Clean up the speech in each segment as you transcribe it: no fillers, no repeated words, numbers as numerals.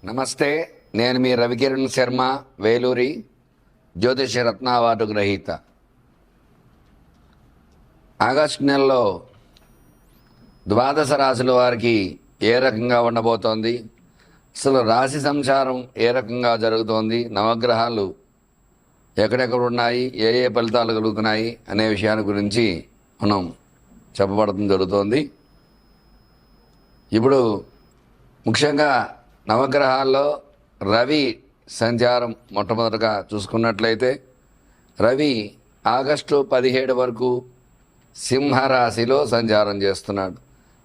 నమస్తే, నేను మీ రవికిరణ్ శర్మ, వేలూరి, జ్యోతిష రత్న అవార్డు గ్రహీత. ఆగస్టు నెలలో ద్వాదశ రాశుల వారికి ఏ రకంగా ఉండబోతోంది, అసలు రాశి సంచారం ఏ రకంగా జరుగుతోంది, నవగ్రహాలు ఎక్కడెక్కడ ఉన్నాయి, ఏ ఏ ఫలితాలు కలుగుతున్నాయి అనే విషయాన్ని గురించి మనం చెప్పబడటం జరుగుతోంది. ఇప్పుడు ముఖ్యంగా నవగ్రహాల్లో రవి సంచారం మొట్టమొదటగా చూసుకున్నట్లయితే రవి ఆగస్టు 17 వరకు సింహరాశిలో సంచారం చేస్తున్నాడు.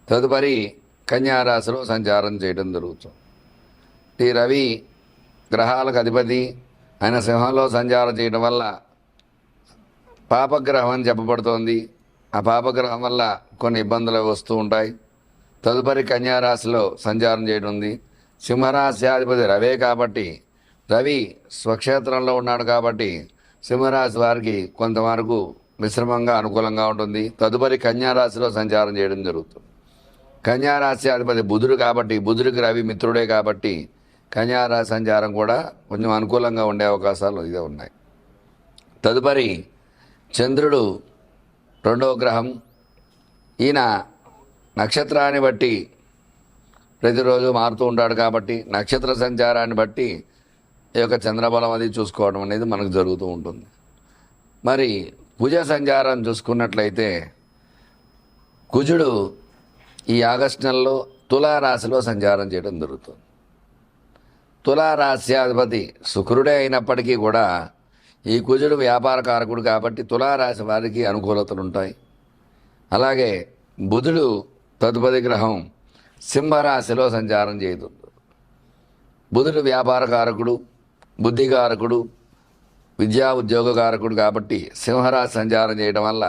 తదుపరి కన్యారాశిలో సంచారం చేయడం జరుగుతుంది. ఈ రవి గ్రహాలకు అధిపతి ఆయన సింహంలో సంచారం చేయడం వల్ల పాపగ్రహం అని చెప్పబడుతోంది. ఆ పాపగ్రహం వల్ల కొన్ని ఇబ్బందులు వస్తూ ఉంటాయి. తదుపరి కన్యారాశిలో సంచారం చేయడం ఉంది. సింహరాశ్యాధిపతి రవే కాబట్టి రవి స్వక్షేత్రంలో ఉన్నాడు కాబట్టి సింహరాశి వారికి కొంతవరకు మిశ్రమంగా అనుకూలంగా ఉంటుంది. తదుపరి కన్యారాశిలో సంచారం చేయడం జరుగుతుంది. కన్యారాశ్యాధిపతి బుధుడు కాబట్టి బుధుడికి రవి మిత్రుడే కాబట్టి కన్యారాశి సంచారం కూడా కొంచెం అనుకూలంగా ఉండే అవకాశాలు ఇదే ఉన్నాయి. తదుపరి చంద్రుడు రెండవ గ్రహం. ఈయన నక్షత్రాన్ని బట్టి ప్రతిరోజు మారుతూ ఉంటాడు కాబట్టి నక్షత్ర సంచారాన్ని బట్టి ఈ యొక్క చంద్రబలం అది చూసుకోవడం అనేది మనకు జరుగుతూ ఉంటుంది. మరి కుజ సంచారం చూసుకున్నట్లయితే కుజుడు ఈ ఆగస్టు నెలలో తులారాశిలో సంచారం చేయడం జరుగుతుంది. తులారాశ్యాధిపతి శుక్రుడే అయినప్పటికీ కూడా ఈ కుజుడు వ్యాపార కారకుడు కాబట్టి తులారాశి వారికి అనుకూలతలు ఉంటాయి. అలాగే బుధుడు తదుపరి గ్రహం సింహరాశిలో సంచారం చేయదు. బుధుడు వ్యాపార కారకుడు, బుద్ధికారకుడు, విద్యా ఉద్యోగ కారకుడు కాబట్టి సింహరాశి సంచారం చేయడం వల్ల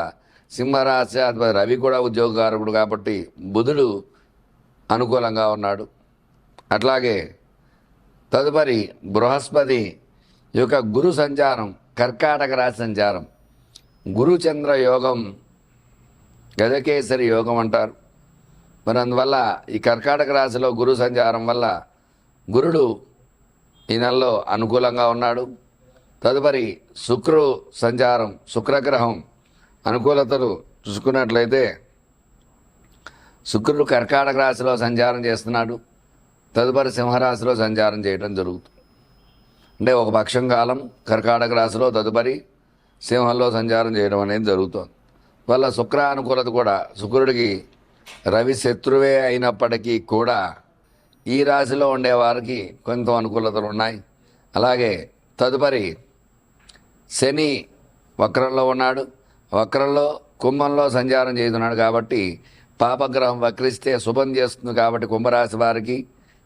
సింహరాశి అధిపతి రవి కూడా ఉద్యోగకారకుడు కాబట్టి బుధుడు అనుకూలంగా ఉన్నాడు. అట్లాగే తదుపరి బృహస్పతి యొక్క గురు సంచారం కర్కాటక రాశి సంచారం. గురుచంద్ర యోగం గజకేసరి యోగం అంటారు. మరి అందువల్ల ఈ కర్కాటక రాశిలో గురు సంచారం వల్ల గురుడు ఈ నెలలో అనుకూలంగా ఉన్నాడు. తదుపరి శుక్రు సంచారం, శుక్రగ్రహం అనుకూలతలు చూసుకున్నట్లయితే శుక్రుడు కర్కాటక రాశిలో సంచారం చేస్తున్నాడు. తదుపరి సింహరాశిలో సంచారం చేయడం జరుగుతుంది. అంటే ఒక పక్షం కాలం కర్కాటక రాశిలో తదుపరి సింహంలో సంచారం చేయడం అనేది జరుగుతుంది. వల్ల శుక్ర అనుకూలత కూడా శుక్రుడికి రవి శత్రువే అయినప్పటికీ కూడా ఈ రాశిలో ఉండేవారికి కొంత అనుకూలతలు ఉన్నాయి. అలాగే తదుపరి శని వక్రంలో ఉన్నాడు. వక్రంలో కుంభంలో సంచారం చేస్తున్నాడు కాబట్టి పాపగ్రహం వక్రిస్తే శుభం చేస్తుంది కాబట్టి కుంభరాశి వారికి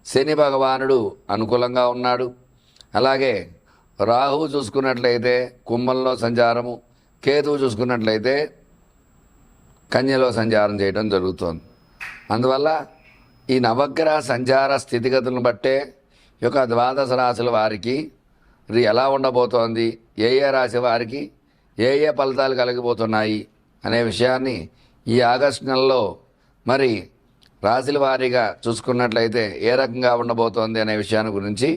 శని భగవానుడు అనుకూలంగా ఉన్నాడు. అలాగే రాహువు చూసుకున్నట్లయితే కుంభంలో సంచారము, కేతువు చూసుకున్నట్లయితే కన్యలో సంచారం చేయడం జరుగుతుంది. అందువల్ల ఈ నవగ్రహ సంచార స్థితిగతులను బట్టే ఈ యొక్క ద్వాదశ రాశుల వారికి ఎలా ఉండబోతోంది, ఏ ఏ రాశి వారికి ఏ ఏ ఫలితాలు కలిగిపోతున్నాయి అనే విషయాన్ని ఈ ఆగస్టు నెలలో మరి రాశుల వారీగా చూసుకున్నట్లయితే ఏ రకంగా ఉండబోతోంది అనే విషయాన్ని గురించి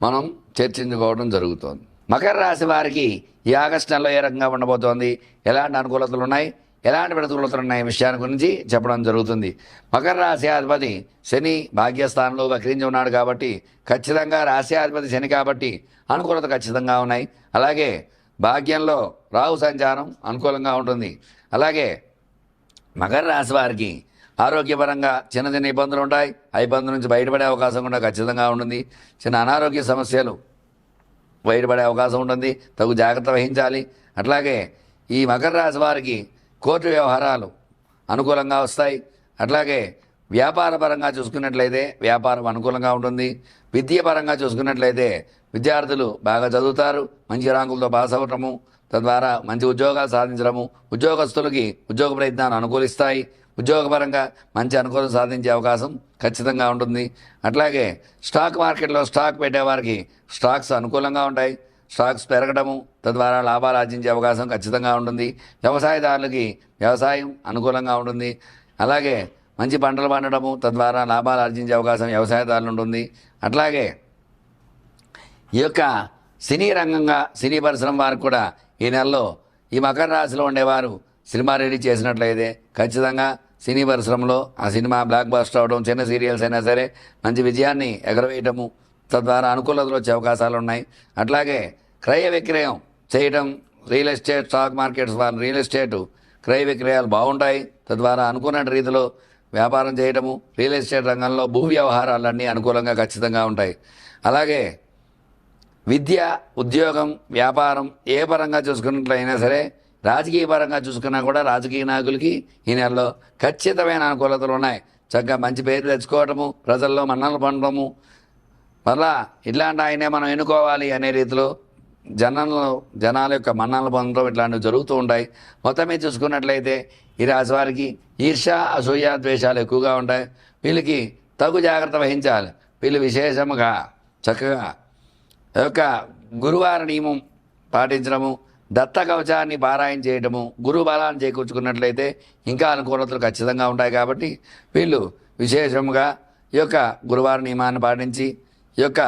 మనం చర్చించుకోవడం జరుగుతోంది. మకర రాశి వారికి ఈ ఆగస్టు నెలలో ఏ రకంగా ఉండబోతోంది, ఎలాంటి అనుకూలతలు ఉన్నాయి, ఎలాంటి ప్రతికూలతలు ఉన్నాయి విషయాన్ని గురించి చెప్పడం జరుగుతుంది. మకర రాశి అధిపతి శని భాగ్యస్థానంలో వక్రించి ఉన్నాడు కాబట్టి ఖచ్చితంగా రాశ్యాధిపతి శని కాబట్టి అనుకూలత ఖచ్చితంగా ఉన్నాయి. అలాగే భాగ్యంలో రాహు సంచారం అనుకూలంగా ఉంటుంది. అలాగే మకర రాశి వారికి ఆరోగ్యపరంగా చిన్న చిన్న ఇబ్బందులు ఉంటాయి. ఆ ఇబ్బందుల నుంచి బయటపడే అవకాశం కూడా ఖచ్చితంగా ఉంటుంది. చిన్న అనారోగ్య సమస్యలు బయటపడే అవకాశం ఉంటుంది. తగు జాగ్రత్త వహించాలి. అట్లాగే ఈ మకర రాశి వారికి కోర్టు వ్యవహారాలు అనుకూలంగా వస్తాయి. అట్లాగే వ్యాపార పరంగా చూసుకున్నట్లయితే వ్యాపారం అనుకూలంగా ఉంటుంది. విద్యాపరంగా చూసుకున్నట్లయితే విద్యార్థులు బాగా చదువుతారు, మంచి ర్యాంకులతో పాస్ అవ్వటము, తద్వారా మంచి ఉద్యోగాలు సాధించడము, ఉద్యోగస్తులకి ఉద్యోగ ప్రయత్నాలు అనుకూలిస్తాయి. ఉద్యోగపరంగా మంచి అనుకూలం సాధించే అవకాశం ఖచ్చితంగా ఉంటుంది. అట్లాగే స్టాక్ మార్కెట్లో స్టాక్ పెట్టేవారికి స్టాక్స్ అనుకూలంగా ఉంటాయి. స్టాక్స్ పెరగడము, తద్వారా లాభాలు ఆర్జించే అవకాశం ఖచ్చితంగా ఉంటుంది. వ్యవసాయదారులకి వ్యవసాయం అనుకూలంగా ఉంటుంది. అలాగే మంచి పంటలు పండడము, తద్వారా లాభాలు ఆర్జించే అవకాశం వ్యవసాయదారులు ఉంటుంది. అట్లాగే ఈ యొక్క సినీ రంగంగా సినీ పరిశ్రమ వారికి కూడా ఈ నెలలో ఈ మకర రాశిలో ఉండేవారు సినిమా రెడీ చేసినట్లయితే ఖచ్చితంగా సినీ పరిశ్రమలో ఆ సినిమా బ్లాక్ బస్టర్ అవడం, చిన్న సీరియల్స్ అయినా సరే మంచి విజయాన్ని ఎగరవేయటము, తద్వారా అనుకూలతలు వచ్చే అవకాశాలు ఉన్నాయి. అట్లాగే క్రయ విక్రయం చేయడం, రియల్ ఎస్టేట్ స్టాక్ మార్కెట్స్ వారి రియల్ ఎస్టేట్ క్రయ విక్రయాలు బాగుంటాయి. తద్వారా అనుకున్న రీతిలో వ్యాపారం చేయడము, రియల్ ఎస్టేట్ రంగంలో భూ వ్యవహారాలన్నీ అనుకూలంగా ఖచ్చితంగా ఉంటాయి. అలాగే విద్య, ఉద్యోగం, వ్యాపారం ఏ పరంగా చూసుకున్నట్లయినా సరే, రాజకీయ పరంగా చూసుకున్నా కూడా రాజకీయ నాయకులకి ఈ నెలలో ఖచ్చితమైన అనుకూలతలు ఉన్నాయి. చక్కగా మంచి పేరు తెచ్చుకోవటము, ప్రజల్లో మన్ననలు పొందడము, మళ్ళా ఇట్లాంటి ఆయనే మనం ఎన్నుకోవాలి అనే రీతిలో జనాల యొక్క మన్ననలు పొందడం ఇట్లాంటివి జరుగుతూ ఉంటాయి. మొత్తం మీద చూసుకున్నట్లయితే ఈ రాశి వారికి ఈర్ష, అసూయ, ద్వేషాలు ఎక్కువగా ఉంటాయి. వీళ్ళకి తగు జాగ్రత్త వహించాలి. వీళ్ళు విశేషముగా చక్కగా యొక్క గురువార నియమం పాటించడము, దత్త కవచాన్ని పారాయణ చేయడము, గురు బలాన్ని చేకూర్చుకున్నట్లయితే ఇంకా అనుకూలతలు ఖచ్చితంగా ఉంటాయి. కాబట్టి వీళ్ళు విశేషముగా ఈ యొక్క గురువార నియమాన్ని పాటించి ఈ యొక్క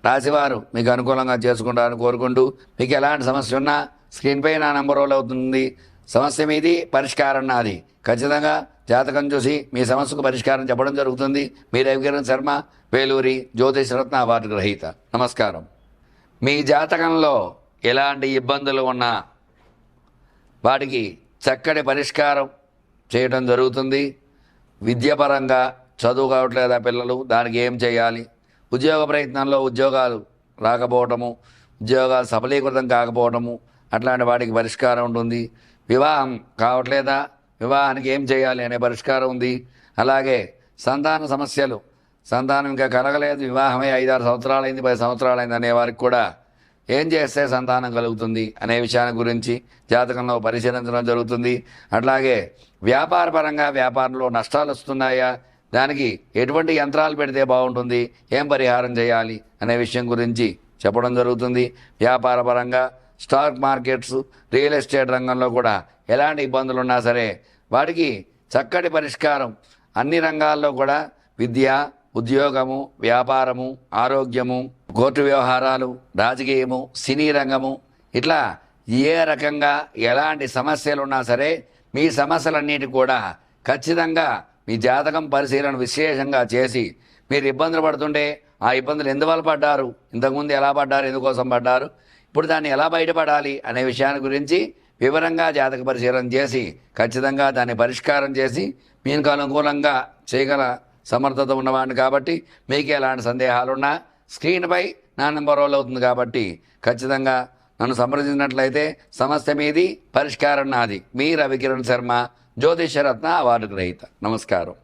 రాశివారు మీకు అనుకూలంగా చేసుకుంటారని కోరుకుంటూ, మీకు ఎలాంటి సమస్య ఉన్నా స్క్రీన్పై నా నంబర్ రోల్ అవుతుంది. సమస్య మీది, పరిష్కారం నాది. ఖచ్చితంగా జాతకం చూసి మీ సమస్యకు పరిష్కారం చెప్పడం జరుగుతుంది. మీ రవికిరణ్ శర్మ, వేలూరి జ్యోతిష్ రత్న అవార్డు గ్రహీత. నమస్కారం. మీ జాతకంలో ఎలాంటి ఇబ్బందులు ఉన్నా వాటికి చక్కటి పరిష్కారం చేయడం జరుగుతుంది. విద్యాపరంగా చదువు కావట్లేదా పిల్లలు, దానికి ఏం చేయాలి, ఉద్యోగ ప్రయత్నంలో ఉద్యోగాలు రాకపోవటము, ఉద్యోగాలు సఫలీకృతం కాకపోవటము, అట్లాంటి వాటికి పరిష్కారం ఉంటుంది. వివాహం కావట్లేదా, వివాహానికి ఏం చేయాలి అనే పరిష్కారం ఉంది. అలాగే సంతాన సమస్యలు, సంతానం ఇంకా కలగలేదు, వివాహమై 5-6 సంవత్సరాలైంది, 10 సంవత్సరాలైంది అనే వారికి కూడా ఏం చేస్తే సంతానం కలుగుతుంది అనే విషయాన్ని గురించి జాతకంలో పరిశీలించడం జరుగుతుంది. అట్లాగే వ్యాపారపరంగా వ్యాపారంలో నష్టాలు వస్తున్నాయా, దానికి ఎటువంటి యంత్రాలు పెడితే బాగుంటుంది, ఏం పరిహారం చేయాలి అనే విషయం గురించి చెప్పడం జరుగుతుంది. వ్యాపారపరంగా స్టాక్ మార్కెట్స్, రియల్ ఎస్టేట్ రంగంలో కూడా ఎలాంటి ఇబ్బందులు ఉన్నా సరే వాటికి చక్కటి పరిష్కారం అన్ని రంగాల్లో కూడా విద్య, ఉద్యోగము, వ్యాపారము, ఆరోగ్యము, కోర్టు వ్యవహారాలు, రాజకీయము, సినీ రంగము, ఇట్లా ఏ రకంగా ఎలాంటి సమస్యలు ఉన్నా సరే మీ సమస్యలన్నిటి కూడా ఖచ్చితంగా మీ జాతకం పరిశీలన విశేషంగా చేసి మీరు ఇబ్బందులు పడుతుంటే ఆ ఇబ్బందులు ఎందువల్ల పడ్డారు, ఇంతకుముందు ఎలా పడ్డారు, ఎందుకోసం పడ్డారు, ఇప్పుడు దాన్ని ఎలా బయటపడాలి అనే విషయాన్ని గురించి వివరంగా జాతక పరిశీలన చేసి ఖచ్చితంగా దాన్ని పరిష్కారం చేసి మీకు అనుకూలంగా చేయగల సమర్థత ఉన్నవాడిని. కాబట్టి మీకు ఎలాంటి సందేహాలున్నా స్క్రీన్పై నా నెంబర్ రోల్ అవుతుంది. కాబట్టి ఖచ్చితంగా నన్ను సంప్రదించినట్లయితే సమస్య మీది, పరిష్కారం నాది. మీ రవికిరణ్ శర్మ, జ్యోతిషరత్న అవార్డు గ్రహీత. నమస్కారం.